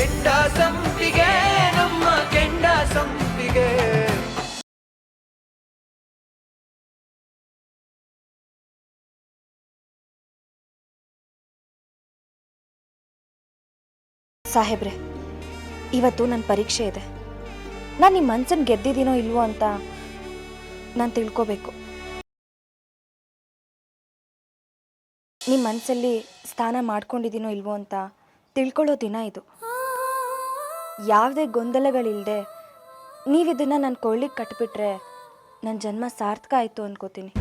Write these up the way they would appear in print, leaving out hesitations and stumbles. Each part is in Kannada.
ಕೆಂಡ ಸಂಪಿಗೆ ನಮ್ಮ ಕೆಂಡ ಸಂಪಿಗೆ. ಸಾಹೇಬ್ರೆ, ಇವತ್ತು ನನ್ನ ಪರೀಕ್ಷೆ ಇದೆ. ನಾನು ನಿಮ್ಮ ಮನ್ಸನ್ನು ಗೆದ್ದಿದ್ದೀನೋ ಇಲ್ವೋ ಅಂತ ನಾನು ತಿಳ್ಕೋಬೇಕು. ನಿಮ್ಮ ಮನಸ್ಸಲ್ಲಿ ಸ್ಥಾನ ಮಾಡ್ಕೊಂಡಿದ್ದೀನೋ ಇಲ್ವೋ ಅಂತ ತಿಳ್ಕೊಳ್ಳೋ ದಿನ ಇದು. ಯಾವುದೇ ಗೊಂದಲಗಳಿಲ್ಲದೆ ನೀವಿದನ್ನು ನನ್ನ ಕೊಳ್ಳಿಗೆ ಕಟ್ಬಿಟ್ರೆ ನನ್ನ ಜನ್ಮ ಸಾರ್ಥಕ ಆಯಿತು ಅಂದ್ಕೋತೀನಿ.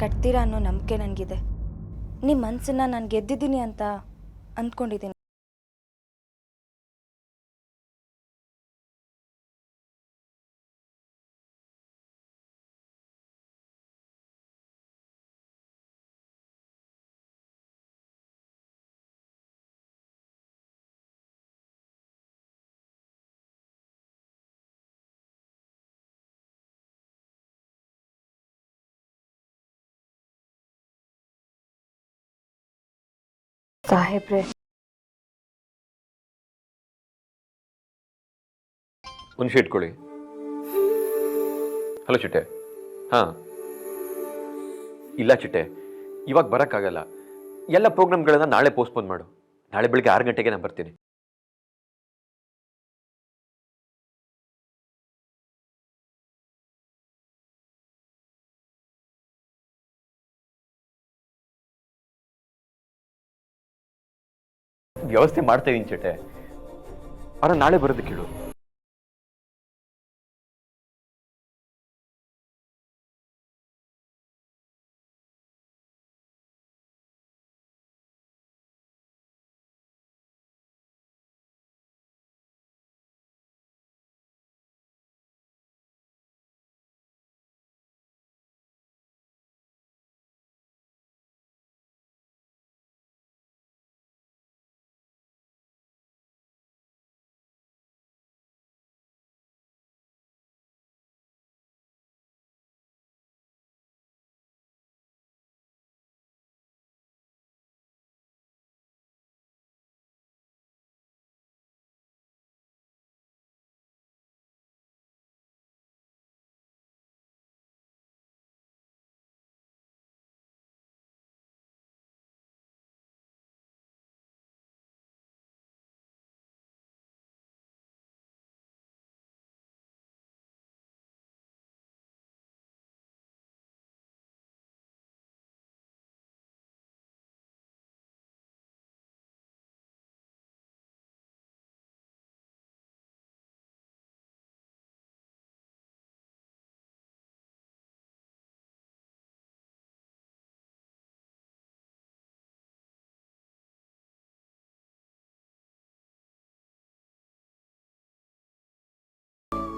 ಕಟ್ತೀರಾ ಅನ್ನೋ ನಂಬಿಕೆ ನನಗಿದೆ. ನಿಮ್ಮ ಮನಸ್ಸನ್ನು ನಾನು ಗೆದ್ದಿದ್ದೀನಿ ಅಂತ ಅಂದ್ಕೊಂಡಿದ್ದೀನಿ. ಸಾಹೇಬ್ರೆ, ಒಂದು ಶೀಟ್ ಕೊಡಿ. ಹಲೋ ಚಿಟ್ಟೆ. ಹಾಂ, ಇಲ್ಲ ಚಿಟ್ಟೆ, ಇವಾಗ ಬರೋಕ್ಕಾಗಲ್ಲ. ಎಲ್ಲ ಪ್ರೋಗ್ರಾಮ್ಗಳನ್ನು ನಾಳೆ ಪೋಸ್ಟ್ಪೋನ್ ಮಾಡು. ನಾಳೆ ಬೆಳಗ್ಗೆ 6 ಗಂಟೆಗೆ ನಾನು ಬರ್ತೀನಿ. ವ್ಯವಸ್ಥೆ ಮಾಡ್ತಾ ಇದ್ದೀನಿ ಚಿಟ್ಟೆ. ಅವ್ರ ನಾಳೆ ಬರೋದಕ್ಕೆ ಹೇಳು.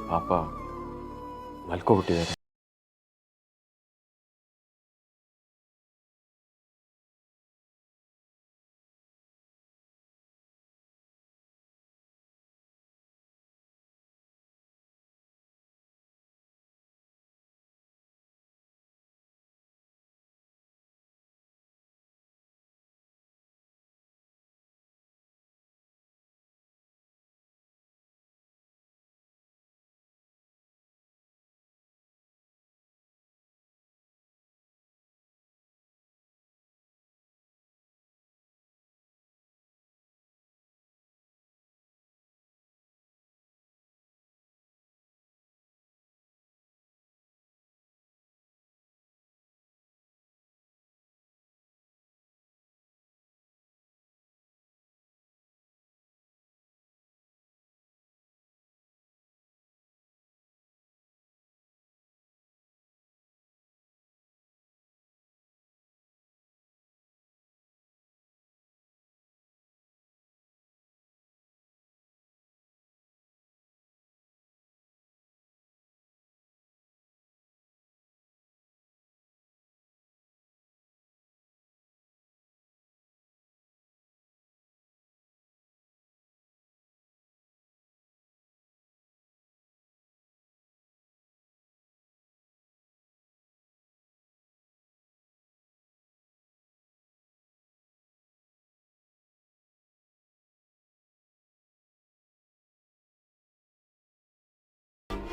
ಪಾಪ ಮಲ್ಕೋಬಿಟ್ಟಿದ್ದಾರೆ.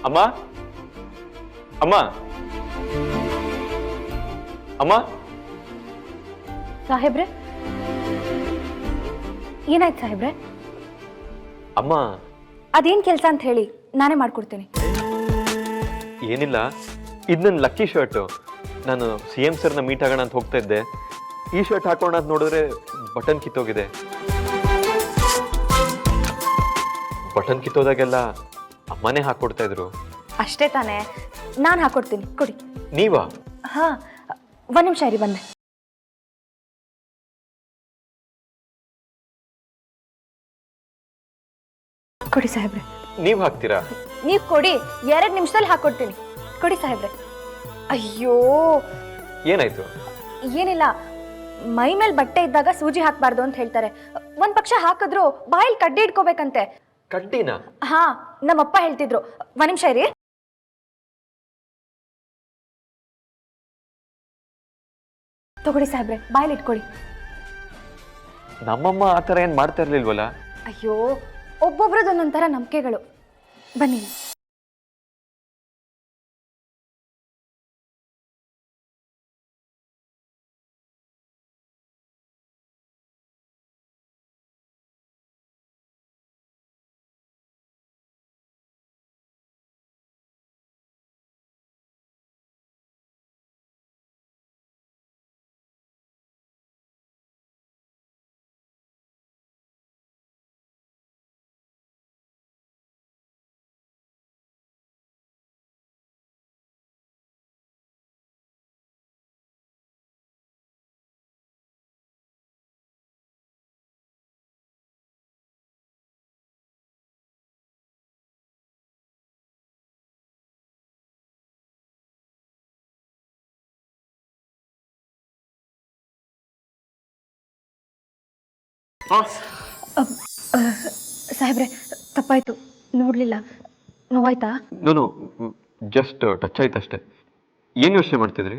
ಅಮ್ಮ ಅಮ್ಮ ಅಮ್ಮ ಸಾಹೇಬ್ರೆ, ಏನಾಯ್ತು ಸಾಹೇಬ್ರೆ? ಅಮ್ಮ ಅದೇನು ಕೆಲಸ ಅಂತ ಹೇಳಿ, ನಾನೇ ಮಾಡ್ಕೊಡ್ತೀನಿ. ಏನಿಲ್ಲ, ಇದು ನನ್ನ ಲಕ್ಕಿ ಶರ್ಟು. ನಾನು CM ಸರ್ನ ಮೀಟ್ ಆಗೋಣ ಅಂತ ಹೋಗ್ತಾ ಇದ್ದೆ. ಈ ಶರ್ಟ್ ಹಾಕೋಣ ಅಂತ ನೋಡಿದ್ರೆ ಬಟನ್ ಕಿತ್ತೋಗಿದೆ. ಬಟನ್ ಕಿತ್ತೋದಾಗೆಲ್ಲ ಅಮ್ಮನೇ ಹಾಕೊಡ್ತಾ ಇದ್ರು. ಅಷ್ಟೇ ತಾನೇ, ನಾನು ಹಾಕೊಡ್ತೀನಿ, ಕೊಡಿ. ನೀವಾ? ಹಾಂ, ಒಂದು ನಿಮಿಷ ಇರಿ, ಬಂದೆ. ಕೊಡಿ ಸಾಹೇಬ್ರೆ. ನೀವು ಹಾಕ್ತೀರಾ? ನೀವು ಕೊಡಿ, 2 ನಿಮಿಷದಲ್ಲಿ ಹಾಕೊಡ್ತೀನಿ. ಕೊಡಿ ಸಾಹೇಬ್ರೆ. ಅಯ್ಯೋ, ಏನಾಯ್ತು? ಏನಿಲ್ಲ, ಮೈ ಮೇಲೆ ಬಟ್ಟೆ ಇದ್ದಾಗ ಸೂಜಿ ಹಾಕಬಾರ್ದು ಅಂತ ಹೇಳ್ತಾರೆ. ಒಂದ್ ಪಕ್ಷ ಹಾಕಿದ್ರು ಬಾಯಲ್ಲಿ ಕಡ್ಡಿ ಇಟ್ಕೋಬೇಕಂತೆ. ಕಡ್ಡಿನ? ಹಾ, ನಮ್ಮಪ್ಪ ಹೇಳ್ತಿದ್ರು. ಒಂದ್ ನಿಮಿಷ ಇರಿ. ತಗೊಳ್ಳಿ ಸಾಹೇಬ್ರೆ, ಬಾಯಲ್ಲಿ ಇಟ್ಕೊಳ್ಳಿ. ನಮ್ಮಮ್ಮ ಆ ಥರ ಏನು ಮಾಡ್ತಾ ಇರ್ಲಿಲ್ವಲ್ಲ? ಅಯ್ಯೋ, ಒಬ್ಬೊಬ್ರದ್ದು ಒಂದೊಂಥರ ನಂಬಿಕೆಗಳು. ಬನ್ನಿ. ಸಾಹೇಬ್ರೆ, ತಪ್ಪಾಯ್ತು, ನೋಡ್ಲಿಲ್ಲ. ನೋವಾಯ್ತಾ? ನಾನು ಜಸ್ಟ್ ಟಚ್ ಆಯ್ತು ಅಷ್ಟೇ. ಏನು ಯೋಚನೆ ಮಾಡ್ತಿದ್ರಿ?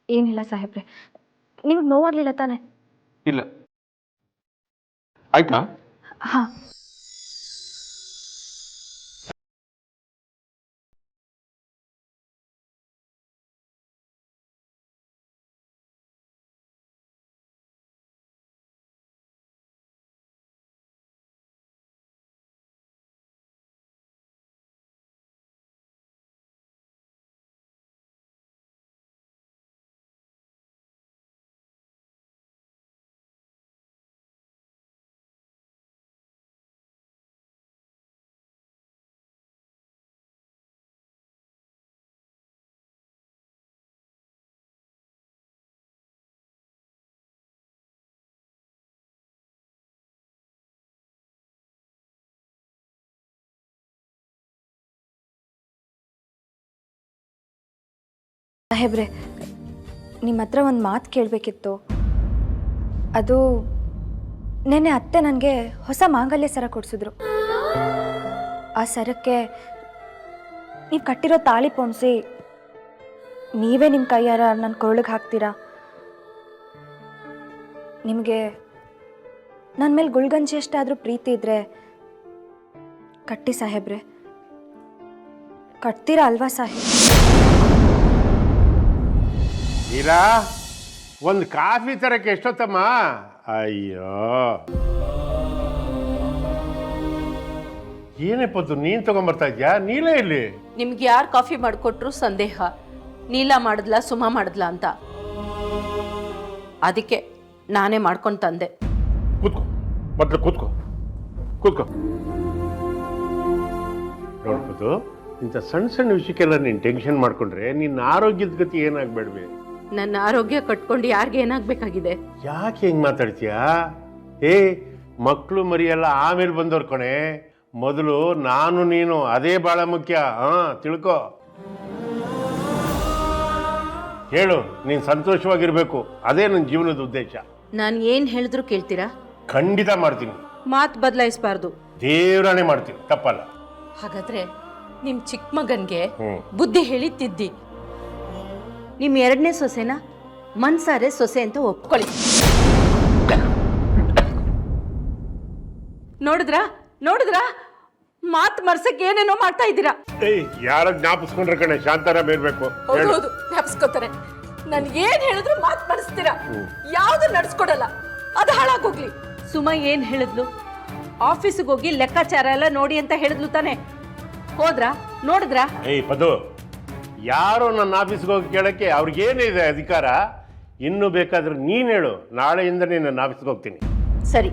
ಏನಿಲ್ಲ ಸಾಹೇಬ್ರೆ, ನಿಮ್ಗೆ ನೋವಾಗ್ಲಿಲ್ಲ ತಾನೆ? ಇಲ್ಲ. ಆಯ್ತಾ? ಹಾ. ಸಾಹೇಬ್ರೆ, ನಿಮ್ಮ ಹತ್ರ ಒಂದು ಮಾತು ಕೇಳಬೇಕಿತ್ತು. ಅದು ನೆನ್ನೆ ಅತ್ತೆ ನನಗೆ ಹೊಸ ಮಾಂಗಲ್ಯ ಸರ ಕೊಡಿಸಿದ್ರು. ಆ ಸರಕ್ಕೆ ನೀವು ಕಟ್ಟಿರೋ ತಾಳಿ ಪೊಣಿಸಿ ನೀವೇ ನಿಮ್ಮ ಕೈಯಾರ ನನ್ನ ಕೊರಳಿಗೆ ಹಾಕ್ತೀರಾ? ನಿಮಗೆ ನನ್ನ ಮೇಲೆ ಗುಳ್ಗಂಜಿ ಎಷ್ಟಾದರೂ ಪ್ರೀತಿ ಇದ್ರೆ ಕಟ್ಟಿ ಸಾಹೇಬ್ರೆ. ಕಟ್ತೀರಾ ಅಲ್ವಾ ಸಾಹೇಬ್? ಇಲ್ಲ, ಒಂದು ಕಾಫಿ ತರಕ್ಕೆ ಎಷ್ಟೊತ್ತಮ್ಮ? ಅಯ್ಯೋ, ಏನೇ ಪದ್ದು, ನೀನು ತಗೊಂಬರ್ತಾ ಇದ್ಯಾ? ನೀಲೇ ಇಲ್ಲಿ. ನಿಮ್ಗೆ ಯಾರು ಕಾಫಿ ಮಾಡಿಕೊಟ್ರು ಸಂದೇಹ, ನೀಲ ಮಾಡಿದ್ಲಾ ಸುಮಾ ಮಾಡಿದ್ಲಾ ಅಂತ. ಅದಕ್ಕೆ ನಾನೇ ಮಾಡ್ಕೊಂಡು ತಂದೆ. ಕೂತ್ಕೋ, ಮೊದಲು ಕೂತ್ಕೋ ಕೂತ್ಕೋ. ನೋಡ್ಬೋದು, ಇಂಥ ಸಣ್ಣ ಸಣ್ಣ ವಿಷಯಕ್ಕೆಲ್ಲ ನೀನು ಟೆನ್ಷನ್ ಮಾಡ್ಕೊಂಡ್ರೆ ನಿನ್ನ ಆರೋಗ್ಯದ ಗತಿ ಏನಾಗಬೇಡ್ವೆ? ನನ್ನ ಆರೋಗ್ಯ ಕಟ್ಕೊಂಡು ಯಾರಿಗೆ ಏನಾಗಬೇಕಾಗಿದೆ? ಯಾಕೆ ಹೆಂಗೆ ಮಾತಾಡ್ತೀಯಾ? ಮಕ್ಕಳು ಮರಿಯೆಲ್ಲ ಆಮೇಲೆ ಬಂದವ್ರು ಕಣೆ. ಮೊದಲು ನಾನು ನೀನು, ಅದೇ ಭಾಳ ಮುಖ್ಯ. ತಿಳ್ಕೊ. ಹೇಳು, ನೀನು ಸಂತೋಷವಾಗಿರ್ಬೇಕು, ಅದೇ ನನ್ನ ಜೀವನದ ಉದ್ದೇಶ. ನಾನು ಏನು ಹೇಳಿದ್ರು ಕೇಳ್ತೀರಾ? ಖಂಡಿತ ಮಾಡ್ತೀನಿ. ಮಾತು ಬದಲಾಯಿಸಬಾರ್ದು. ದೇವ್ರಾಣೆ ಮಾಡ್ತೀನಿ, ತಪ್ಪಲ್ಲ. ಹಾಗಾದ್ರೆ ನಿಮ್ಮ ಚಿಕ್ಕ ಮಗನ್ಗೆ ಬುದ್ಧಿ ಹೇಳಿತ್ತಿದ್ದಿ. ನಿಮ್ಮ 2ನೇ ಸೊಸೆನ ಮನ್ಸಾರೆ ಸೊಸೆ ಅಂತ ಒಪ್ಕೊಳ್ಳಿ. ನೋಡಿದ್ರಾ ನೋಡಿದ್ರಾ ಮಾತು ಮರ್ಸಕ್ಕೆ ಏನೇನೋ ಮಾಡ್ತಾ ಇದ್ದೀರಾ. ಏಯ್ ಯಾರ ಜ್ಞಾಪಿಸ್ಕೊಂಡ್ರೆ ಕಣೆ ಶಾಂತಾರಾಮ್ ಇರ್ಬೇಕು. ಹೌದು ಹೌದು ಜ್ಞಾಪಿಸ್ಕೋತಾರೆ. ನಾನು ಏನ್ ಹೇಳಿದ್ರು ಮಾತು ಮರ್ಸ್ತೀರಾ, ಯಾವ್ದು ನಡ್ಸ್ಕೊಡಲ್ಲ, ಅದು ಹಾಳಾಗೋಗ್ಲಿ. ಸುಮ ಏನ್ ಹೇಳಿದ್ಲು? ಆಫೀಸಿಗೆ ಹೋಗಿ ಲೆಕ್ಕಾಚಾರ ಎಲ್ಲ ನೋಡಿ ಅಂತ ಹೇಳಿದ್ಲು ತಾನೆ. ಹೋದ್ರಾ ನೋಡಿದ್ರಾ? ಏಯ್ ಪದು, ಯಾರೋ ನನ್ನ ಆಫೀಸ್ಗೆ ಹೋಗಿ ಕೇಳಕ್ಕೆ ಅವ್ರಿಗೇನಿದೆ ಅಧಿಕಾರ? ಇನ್ನು ಬೇಕಾದ್ರೆ ನೀನು ಹೇಳು, ನಾಳೆಯಿಂದ ನನ್ನ ಆಫೀಸ್ಗೆ ಹೋಗ್ತೀನಿ. ಸರಿ,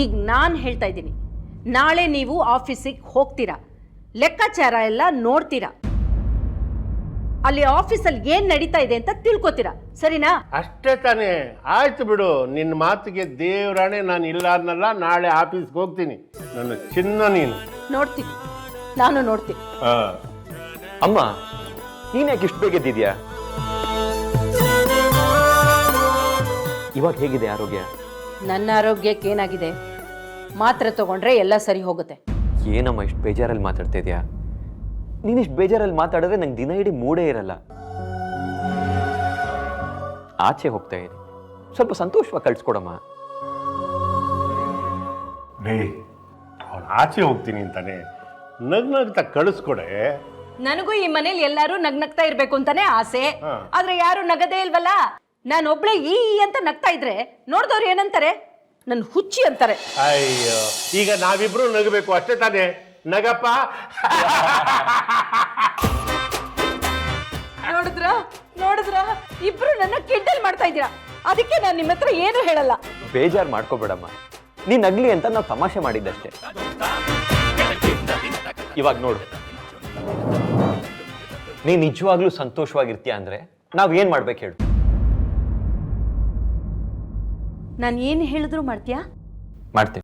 ಈಗ ನಾನು ಹೇಳ್ತಾ ಇದ್ದೀನಿ, ನಾಳೆ ನೀವು ಆಫೀಸಿಗೆ ಹೋಗ್ತೀರಾ, ಲೆಕ್ಕಾಚಾರ ಎಲ್ಲ ನೋಡ್ತೀರಾ, ಅಲ್ಲಿ ಆಫೀಸಲ್ಲಿ ಏನ್ ನಡೀತಾ ಇದೆ ಅಂತ ತಿಳ್ಕೊತೀರಾ, ಸರಿನಾ? ಅಷ್ಟೇ ತಾನೇ, ಆಯ್ತು ಬಿಡು. ನಿನ್ನ ಮಾತಿಗೆ ದೇವರಾಣೆ, ನಾನು ಇಲ್ಲ ಅನ್ನಲ್ಲ. ನಾಳೆ ಆಫೀಸ್ಗೆ ಹೋಗ್ತೀನಿ. ನನ್ನ ಚಿನ್ನ ನೀನು. ನೋಡ್ತೀನಿ, ನಾನು ನೋಡ್ತೀನಿ. ಅಮ್ಮ, ನೀನ್ ಯಾಕೆ ಇಷ್ಟು ಬೇಗ ಎದ್ದಿದ್ಯಾ? ಇವಾಗ ಹೇಗಿದೆ ಆರೋಗ್ಯ? ನನ್ನ ಆರೋಗ್ಯಕ್ಕೆ ಏನಾಗಿದೆ? ಮಾತ್ರೆ ತಗೊಂಡ್ರೆ ಎಲ್ಲ ಸರಿ ಹೋಗುತ್ತೆ. ಏನಮ್ಮ ಇಷ್ಟು ಬೇಜಾರಲ್ಲಿ ಮಾತಾಡ್ತಾ ಇದೆಯಾ? ನೀನು ಇಷ್ಟು ಬೇಜಾರಲ್ಲಿ ಮಾತಾಡಿದ್ರೆ ನಂಗೆ ದಿನ ಇಡೀ ಮೂಡೇ ಇರಲ್ಲ. ಆಚೆ ಹೋಗ್ತಾ ಇದ್ದೀನಿ, ಸ್ವಲ್ಪ ಸಂತೋಷವಾಗಿ ಕಳ್ಸ್ಕೊಡಮ್ಮ. ರೇ, ಅವನು ಆಚೆ ಹೋಗ್ತೀನಿ ಅಂತಾನೆ ನಗ್ನಗ್ತಾ ಕಳಿಸ್ಕೊಡೆ. ನನಗೂ ಈ ಮನೇಲಿ ಎಲ್ಲರೂ ನಗ್ನಗ್ತಾ ಇರ್ಬೇಕು ಅಂತಾನೆ ಆಸೆ. ಆದ್ರೆ ಯಾರು ನಗದೇ ಇಲ್ವಲ್ಲ. ನಾನು ಒಬ್ಳೆ ಈ ಅಂತ ನಗ್ತಾ ಇದ್ರೆ ನೋಡ್ದವ್ರು ಏನಂತಾರೆ? ನನ್ ಹುಚ್ಚಿ ಅಂತಾರೆ. ಅಯ್ಯೋ, ಈಗ ನಾವಿಬ್ರು ನಗಬೇಕು ಅಷ್ಟೇ ತಾನೇ? ನಗಪ್ಪ. ನೋಡಿದ್ರ ನೋಡಿದ್ರ ಇಬ್ರು ನನ್ನ ಕಿಂಡಲ್ ಮಾಡ್ತಾ ಇದ್ದೀರಾ. ಅದಕ್ಕೆ ನಾನು ನಿಮ್ಮ ಹತ್ರ ಏನು ಹೇಳಲ್ಲ. ಬೇಜಾರು ಮಾಡ್ಕೋಬೇಡಮ್ಮ, ನೀನ್ ನಗ್ಲಿ ಅಂತ ನಾವು ತಮಾಷೆ ಮಾಡಿದ್ದಷ್ಟೇ. ಇವಾಗ ನೋಡು, ನೀನ್ ನಿಜವಾಗ್ಲೂ ಸಂತೋಷವಾಗಿರ್ತೀಯ ಅಂದ್ರೆ ನಾವ್ ಏನ್ ಮಾಡ್ಬೇಕು ಹೇಳು? ನಾನು ಏನು ಹೇಳಿದ್ರು ಮಾಡ್ತೀಯಾ? ಮಾಡ್ತೇವೆ.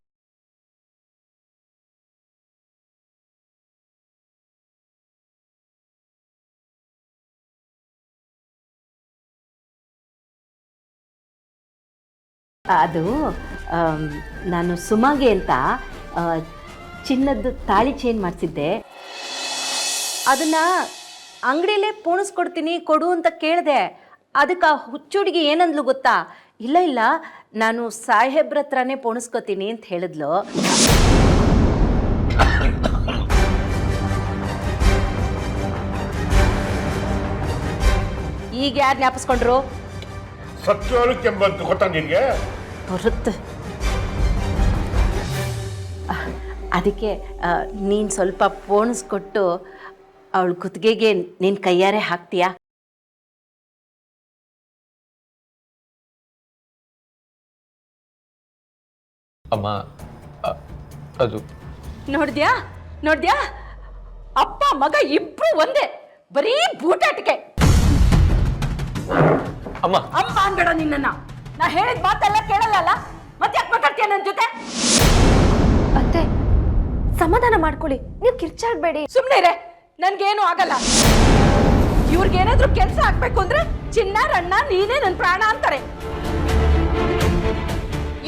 ಅದು ನಾನು ಸುಮಗೆ ಅಂತ ಚಿನ್ನದ್ದು ತಾಳಿ ಚೇಂಜ್ ಮಾಡಿಸಿದ್ದೆ. ಅದನ್ನ ಅಂಗಡಿಯಲ್ಲೇ ಪೋಣಿಸ್ಕೊಡ್ತೀನಿ ಕೊಡು ಅಂತ ಕೇಳಿದೆ. ಅದಕ್ಕೆ ಆ ಹುಚ್ಚುಡಿಗೆ ಏನಂದ್ಲು ಗೊತ್ತಾ? ಇಲ್ಲ ಇಲ್ಲ, ನಾನು ಸಾಹೇಬ್ರ ಹತ್ರನೇ ಪೋಣಿಸ್ಕೊತೀನಿ ಅಂತ ಹೇಳಿದ್ಲು. ಈಗ ಯಾರು ಜ್ಞಾಪಿಸ್ಕೊಂಡ್ರು? ಸತ್ಯವಾಗ್ಲೂ ಕೆಂಬಂತು ಗೊತ್ತಾ ನಿನ್ಗೆ? ಬರುತ್ತೆ. ಅದಕ್ಕೆ ನೀನು ಸ್ವಲ್ಪ ಪೋಣಿಸ್ಕೊಟ್ಟು ಅವಳ ಕುತ್ತಿಗೆಗೆ ನಿನ್ನ ಕೈಯಾರೆ ಹಾಕ್ತೀಯಾ? ಅಮ್ಮ, ಅದು ನೋಡ್ದ್ಯಾ ನೋಡ್ದ್ಯಾ, ಅಪ್ಪ ಮಗ ಇಬ್ರು ಒಂದೇ, ಬರೀ ಬೂಟಾಟಿಕೆ. ಅಮ್ಮ ಅಮ್ಮ ಅನ್ಬೇಡ ನಿನ್ನನ್ನ. ನಾ ಹೇಳಿದ ಮಾತೆಲ್ಲ ಕೇಳಲ್ಲ, ಮತ್ತೆ ಯಾಕೆ ಮಾತಾಡ್ತೀಯ ನನ್ನ ಜೊತೆ? ಅತ್ತೆ, ಸಮಾಧಾನ ಮಾಡ್ಕೊಳ್ಳಿ, ನೀವು ಕಿರ್ಚಾಡ್ಬೇಡಿ. ಸುಮ್ಮನೆ ಇರೇ, ನನ್ಗೇನು ಆಗಲ್ಲ. ಇವ್ರಿಗೇನಾದ್ರೂ ಕೆಲಸ ಆಗ್ಬೇಕು ಅಂದ್ರೆ ಚಿನ್ನ ರಣ್ಣ ನೀನೇ ನನ್ನ ಪ್ರಾಣ ಅಂತಾರೆ.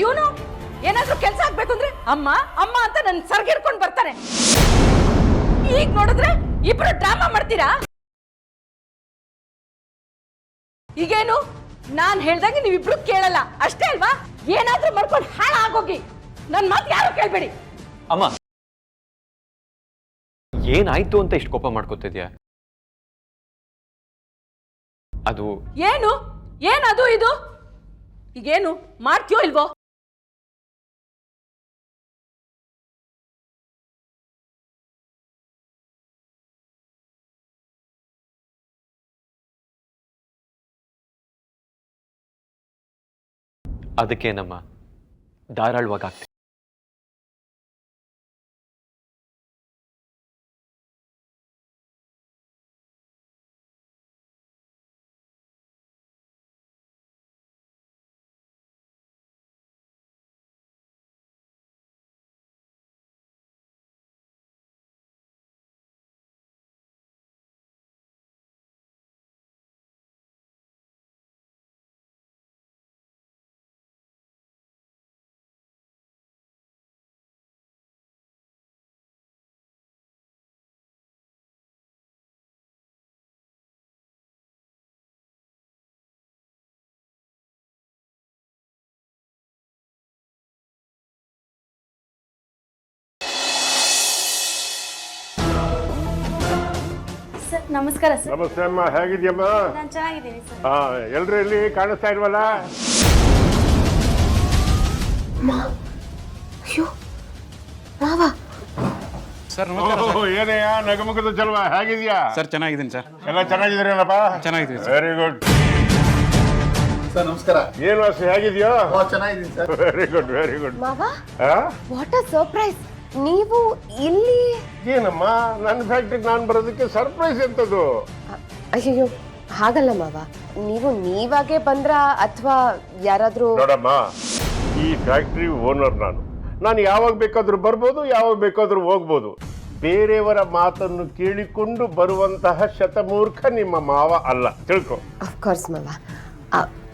ಇವನು ಏನಾದ್ರೂ ಕೆಲಸ ಆಗ್ಬೇಕು ಅಂದ್ರೆ ಅಮ್ಮ ಅಮ್ಮ ಅಂತ ನನ್ ಸರ್ಗಿಡ್ಕೊಂಡು ಬರ್ತಾರೆ. ಈಗ ನೋಡಿದ್ರೆ ಇಬ್ರು ಡ್ರಾಮಾ ಮಾಡ್ತೀರಾ. ಈಗೇನು ನಾನ್ ಹೇಳ್ದಂಗೆ ನೀವಿಬ್ರು ಕೇಳಲ್ಲ ಅಷ್ಟೇ ಅಲ್ವಾ? ಏನಾದ್ರೂ ಮಾಡ್ಕೊಂಡು ಹಾಳಾಗೋಗಿ. ನನ್ ಮಾತು ಯಾರು ಕೇಳ್ಬೇಡಿ. ಅಮ್ಮ, ಏನಾಯ್ತು ಅಂತ ಇಷ್ಟು ಕೋಪ ಮಾಡ್ಕೋತಿದ್ಯಾ? ಅದು ಏನು ಏನದು ಇದು? ಈಗೇನು ಮಾಡ್ತೀಯೋ ಇಲ್ವೋ? ಅದಕ್ಕೇನಮ್ಮ, ಧಾರಾಳವಾಗಿ ನಮಸ್ಕಾರ ಸರ್. ನಮಸ್ತೆ ಅಮ್ಮ, ಹೇಗಿದ್ಯಮ್ಮ? ನಾನು ಚೆನ್ನಾಗಿದ್ದೀನಿ ಸರ್. ಹಾ, ಎಲ್ರು ಇಲ್ಲಿ ಕಾಣಿಸ್ತಾ ಇಲ್ವಲ್ಲ? ಅಯ್ಯೋ ಮಾವ, ಸರ್ ಏನಯ್ಯ ನಗಮುಖದ ಚಲ್ವಾ, ಹೇಗಿದ್ಯಾ? ಸರ್ ಚೆನ್ನಾಗಿದ್ದೀನಿ ಸರ್. ಎಲ್ಲ ಚೆನ್ನಾಗಿದ್ದೀರೇನಪ್ಪ? ಚೆನ್ನಾಗಿದ್ದೀವಿ ಸರ್. ವೆರಿ ಗುಡ್ ಸರ್ ನಮಸ್ಕಾರ. ಏನು ವಾಸಿ, ಹೇಗಿದ್ಯೋ? ಚೆನ್ನಾಗಿದ್ದೀನಿ sir. Very good very good. ಮಾವ, ವಾಟ್ ಅ ಸರ್ಪ್ರೈಸ್. ನೀವು ಇಲ್ಲಿ? ಏನಮ್ಮ, ನನ್ನ ಫ್ಯಾಕ್ಟ್ರಿಗೆ ನಾನು ಬರೋದಕ್ಕೆ ಸರ್ಪ್ರೈಸ್ ಎಂತದ್ದು? ಅಯ್ಯೋ ಹಾಗಲ್ಲ ಮಾವ, ನೀವು ನೀವಾಗೆ ಬಂದ್ರ ಅಥವಾ ಯಾರಾದ್ರೂ? ನೋಡಮ್ಮ, ಈ ಫ್ಯಾಕ್ಟ್ರಿ ಓನರ್ ನಾನು ಯಾವಾಗ ಬೇಕಾದ್ರೂ ಬರ್ಬೋದು, ಯಾವಾಗ ಬೇಕಾದ್ರೂ ಹೋಗ್ಬೋದು. ಬೇರೆಯವರ ಮಾತನ್ನು ಕೇಳಿಕೊಂಡು ಬರುವಂತಹ ಶತಮೂರ್ಖ ನಿಮ್ಮ ಮಾವ ಅಲ್ಲ, ತಿಳ್ಕೊ. ಅಫ್ಕೋರ್ಸ್ ಮಾವ.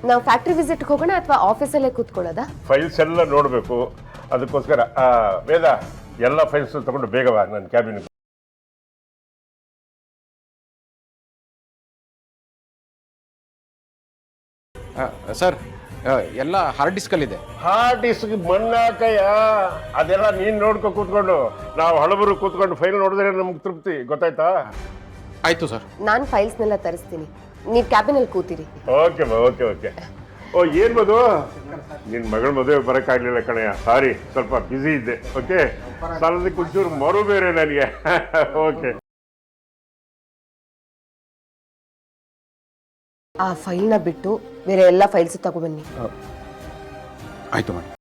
ನಾವು ಫ್ಯಾಕ್ಟ್ರಿ ವಿಸಿಟ್ಗೆ ಹೋಗೋಣ ಅಥವಾ ಆಫೀಸಲ್ಲೇ ಕೂತ್ಕೊಳ್ಳೋದಾ? ಫೈಲ್ಸ್ ಎಲ್ಲ ನೋಡಬೇಕು, ಅದಕ್ಕೋಸ್ಕರ ವೇದ ಎಲ್ಲ ಫೈಲ್ಸ್ ತಗೊಂಡು ಬೇಗವಾ ನನ್ನ ಕ್ಯಾಬಿನ್. ಸರ್ ಎಲ್ಲ ಹಾರ್ಡ್ ಡಿಸ್ಕಲ್ಲಿದೆ. ಹಾರ್ಡ್ ಡಿಸ್ಕ್ ಮಣ್ಣಾಕಯ್ಯ, ಅದೆಲ್ಲ ನೀನ್ ನೋಡ್ಕೊ ಕೂತ್ಕೊಂಡು. ನಾವು ಹಳಬರು ಕೂತ್ಕೊಂಡು ಫೈಲ್ ನೋಡಿದ್ರೆ ನಮ್ಗೆ ತೃಪ್ತಿ, ಗೊತ್ತಾಯ್ತಾ? ಆಯಿತು ಸರ್. ನಾನು ಫೈಲ್ಸ್ನೆಲ್ಲ ತರಿಸ್ತೀನಿ, ನೀವು ಕ್ಯಾಬಿನಲ್ಲಿ ಕೂತಿರಿ. Okay okay okay. ಓ ಏನ್ ಮದು, ನಿನ್ ಮಗಳ ಮದುವೆ ಬರೋಕ್ಕಾಗ್ಲಿಲ್ಲ ಕಣಯ್ಯ, ಸಾರಿ, ಸ್ವಲ್ಪ ಬ್ಯುಸಿ ಇದ್ದೆ. ಓಕೆ, ಸಾಲದಕ್ಕೆ ಒಂಚೂರು ಮರು ಬೇರೆ ನನಗೆ. ಓಕೆ. ಆ ಫೈಲ್ನ ಬಿಟ್ಟು ಬೇರೆ ಎಲ್ಲ ಫೈಲ್ಸ್ ತಗೊಬನ್ನಿ. ಆಯಿತು ಮೇಡಮ್.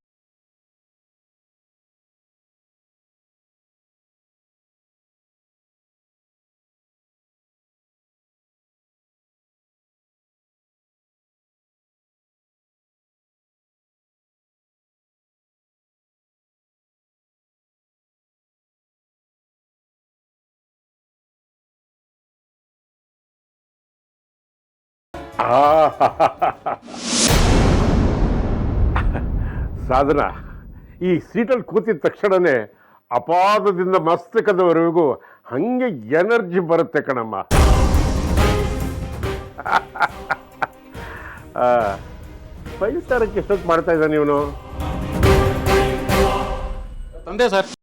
ಸಾಧನ, ಈ ಸೀಟಲ್ಲಿ ಕೂತಿದ ತಕ್ಷಣನೇ ಅಪಾದದಿಂದ ಮಸ್ತಕದವರೆಗೂ ಹಂಗೆ ಎನರ್ಜಿ ಬರುತ್ತೆ ಕಣಮ್ಮ. ಫೈವ್ ಸ್ಟಾರಕ್ಕೆ ಎಷ್ಟೊತ್ತು ಮಾಡ್ತಾ ಇದ್ದಾನೆ ಇವನು? ತಂದೆ ಸರ್.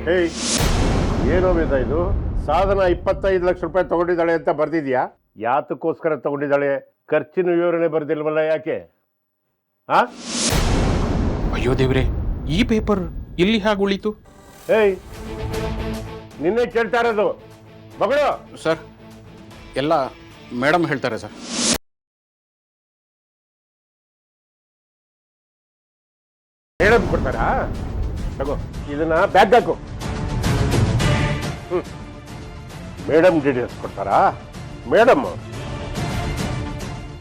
ಹೇಯ್, ಏನೋ ವೇದ ಇದು? ಸಾಧನ 25 ಲಕ್ಷ ರೂಪಾಯಿ ತಗೊಂಡಿದ್ದಾಳೆ ಅಂತ ಬರ್ದಿದ್ಯಾ? ಯಾತಕ್ಕೋಸ್ಕರ ತಗೊಂಡಿದ್ದಾಳೆ? ಖರ್ಚಿನ ವಿವರಣೆ ಬರ್ದಿಲ್ವಲ್ಲ, ಯಾಕೆ? ಅಯ್ಯೋ ದೇವ್ರೆ, ಈ ಪೇಪರ್ ಇಲ್ಲಿ ಹೇಗೆ ಉಳಿತು? ಏಯ್, ನಿನ್ನೆ ಕೇಳ್ತಾ ಇರೋದು ಮಗಳು. ಸರ್ ಎಲ್ಲ ಮೇಡಮ್ ಹೇಳ್ತಾರೆ ಸರ್. ಮೇಡಮ್ ಕೊಡ್ತಾರಾ? ತಗೋ, ಇದನ್ನ ಬ್ಯಾಗ್ ಹಾಕು. ಮೇಡಮ್ ಡೀಟೇಲ್ಸ್ ಕೊಡ್ತಾರಾ? ಮೇಡಮ್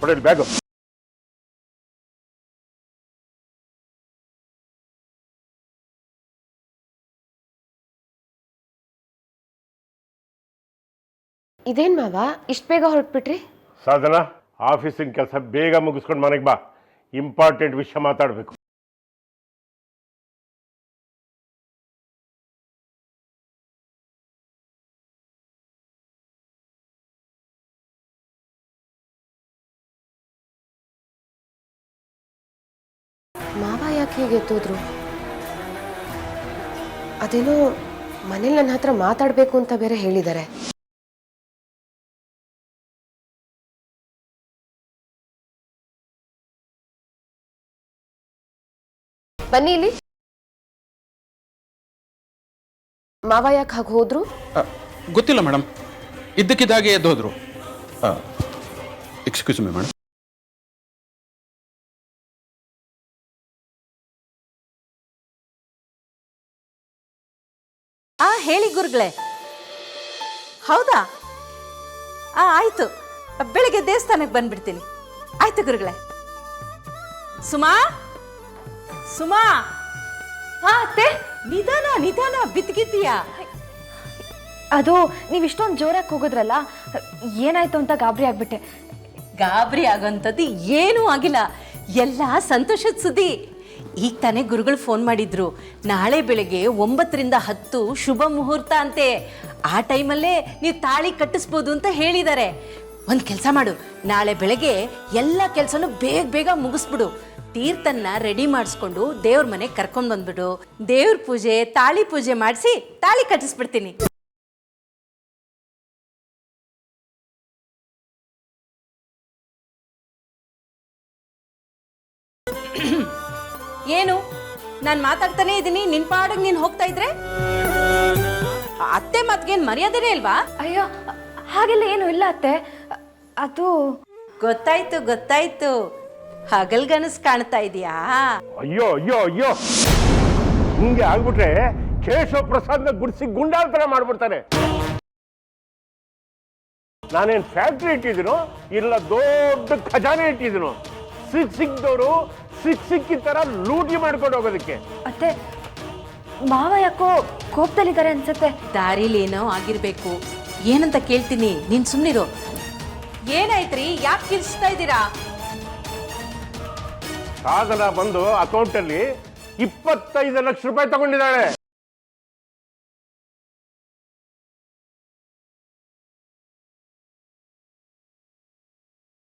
ಕೊಡಿ ಬ್ಯಾಗು. ಇದೇನ್ ಮಾವ, ಇಷ್ಟು ಬೇಗ ಹೊರಟ್ಬಿಟ್ರಿ? ಸಾಧನ, ಆಫೀಸಿನ ಕೆಲಸ ಬೇಗ ಮುಗಿಸ್ಕೊಂಡು ಮನೆಗೆ ಬಾ, ಇಂಪಾರ್ಟೆಂಟ್ ವಿಷಯ ಮಾತಾಡಬೇಕು. ಮಾವ ಯಾಕೆ ಹೀಗೆ ಎತ್ತೋದ್ರು? ಅದೇನೋ ಮನೇಲಿ ನನ್ನ ಹತ್ರ ಮಾತಾಡಬೇಕು ಅಂತ ಬೇರೆ ಹೇಳಿದ್ದಾರೆ. ಬನ್ನಿ ಇಲ್ಲಿ. ಮಾವ ಯಾಕೆ ಹಾಗೆ ಹೋದ್ರು? ಗೊತ್ತಿಲ್ಲ ಮೇಡಮ್, ಇದ್ದಕ್ಕಿದ್ದಾಗೆ ಎದ್ದು ಹೋದ್ರು. Excuse me madam. ಹೇಳಿ ಗುರುಗಳೇ. ಹೌದಾ? ಆಯ್ತು, ಬೆಳಿಗ್ಗೆ ದೇವಸ್ಥಾನಕ್ಕೆ ಬಂದ್ಬಿಡ್ತೀನಿ. ಆಯ್ತು ಗುರುಗಳೇ. ಸುಮಾ, ಸುಮಾ, ಹಾಂ ಅತ್ತೆ. ನಿಧಾನ ನಿಧಾನ, ಬಿದ್ದಿದ್ದೀಯಾ? ಅದು ನೀವು ಇಷ್ಟೊಂದು ಜೋರಾಗಿ ಹೋಗೋದ್ರಲ್ಲ, ಏನಾಯ್ತು ಅಂತ ಗಾಬರಿ ಆಗ್ಬಿಟ್ಟೆ. ಗಾಬರಿ ಆಗೋಂಥದ್ದು ಏನೂ ಆಗಿಲ್ಲ, ಎಲ್ಲ ಸಂತೋಷದ ಸುದ್ದಿ. ಈಗ ತಾನೇ ಗುರುಗಳು ಫೋನ್ ಮಾಡಿದ್ರು, ನಾಳೆ ಬೆಳಗ್ಗೆ 9ರಿಂದ 10 ಶುಭ ಮುಹೂರ್ತ ಅಂತೆ. ಆ ಟೈಮಲ್ಲೇ ನೀವು ತಾಳಿ ಕಟ್ಟಿಸ್ಬೋದು ಅಂತ ಹೇಳಿದ್ದಾರೆ. ಒಂದು ಕೆಲಸ ಮಾಡು, ನಾಳೆ ಬೆಳಗ್ಗೆ ಎಲ್ಲ ಕೆಲಸನೂ ಬೇಗ ಬೇಗ ಮುಗಿಸ್ಬಿಡು. ತೀರ್ಥನ್ನ ರೆಡಿ ಮಾಡಿಸ್ಕೊಂಡು ದೇವ್ರ ಮನೆಗೆ ಕರ್ಕೊಂಡು ಬಂದ್ಬಿಡು. ದೇವ್ರ ಪೂಜೆ, ತಾಳಿ ಪೂಜೆ ಮಾಡಿಸಿ ತಾಳಿ ಕಟ್ಟಿಸ್ಬಿಡ್ತೀನಿ. ಏನು, ನಾನು ಮಾತಾಡ್ತಾನೆ ಇದ್ದೀನಿ, ನಿನ್ ಪಾಡಿಗೆ ನೀನು ಹೋಗ್ತಾ ಇದ್ರೆ? ಅತ್ತೆ ಮಾತ್ಗೇನು ಮರ್ಯಾದೆನೇ ಇಲ್ವಾ? ಅಯ್ಯೋ, ಹಾಗೆಲ್ಲ ಏನೂ ಇಲ್ಲ ಅತ್ತೆ. ಅದು ಗೊತ್ತಾಯ್ತು ಗೊತ್ತಾಯ್ತು, ಹಗಲ್ಗನಸು ಕಾಣ್ತಾ ಇದೆಯಾ? ಅಯ್ಯೋ ಅಯ್ಯೋ ಅಯ್ಯೋ, ಹಿಂಗೆ ಆಗ್ಬಿಟ್ರೆ ಕೇಶವ ಪ್ರಸಾದ್ನ ಗುಡಿಸಿ ಗುಂಡಾಲ್ತರ ಮಾಡ್ಬಿಡ್ತಾರೆ. ನಾನೇನ್ ಫ್ಯಾಕ್ಟ್ರಿ ಇಟ್ಟಿದ್ದೀನೋ ಇಲ್ಲ ದೊಡ್ಡ ಖಜಾನೆ ಇಟ್ಟಿದ್ದೀನೋ? ಸಿಕ್ಕಿದವರು ಸಿಕ್ಕಿ ತರ ಲೂಟಿ ಮಾಡ್ಕೊಂಡು ಹೋಗೋದಕ್ಕೆ. ಅತ್ತೆ, ಮಾವ ಯಾಕೋ ಕೋಪದಲ್ಲಿದ್ದಾರೆ ಅನ್ಸುತ್ತೆ. ದಾರಿಲಿ ಏನೋ ಆಗಿರ್ಬೇಕು. ಏನಂತ ಕೇಳ್ತೀನಿ, ನೀನ್ ಸುಮ್ನಿರು. ಏನಾಯ್ತ್ರಿ, ಯಾಕೆ ಕಿರ್ಚ್ತಾ ಇದ್ದೀರಾ? ಸಾಧನ ಬಂದು ಅಕೌಂಟಲ್ಲಿ 25 ಲಕ್ಷ ರೂಪಾಯಿ ತಗೊಂಡಿದ್ದಾಳೆ.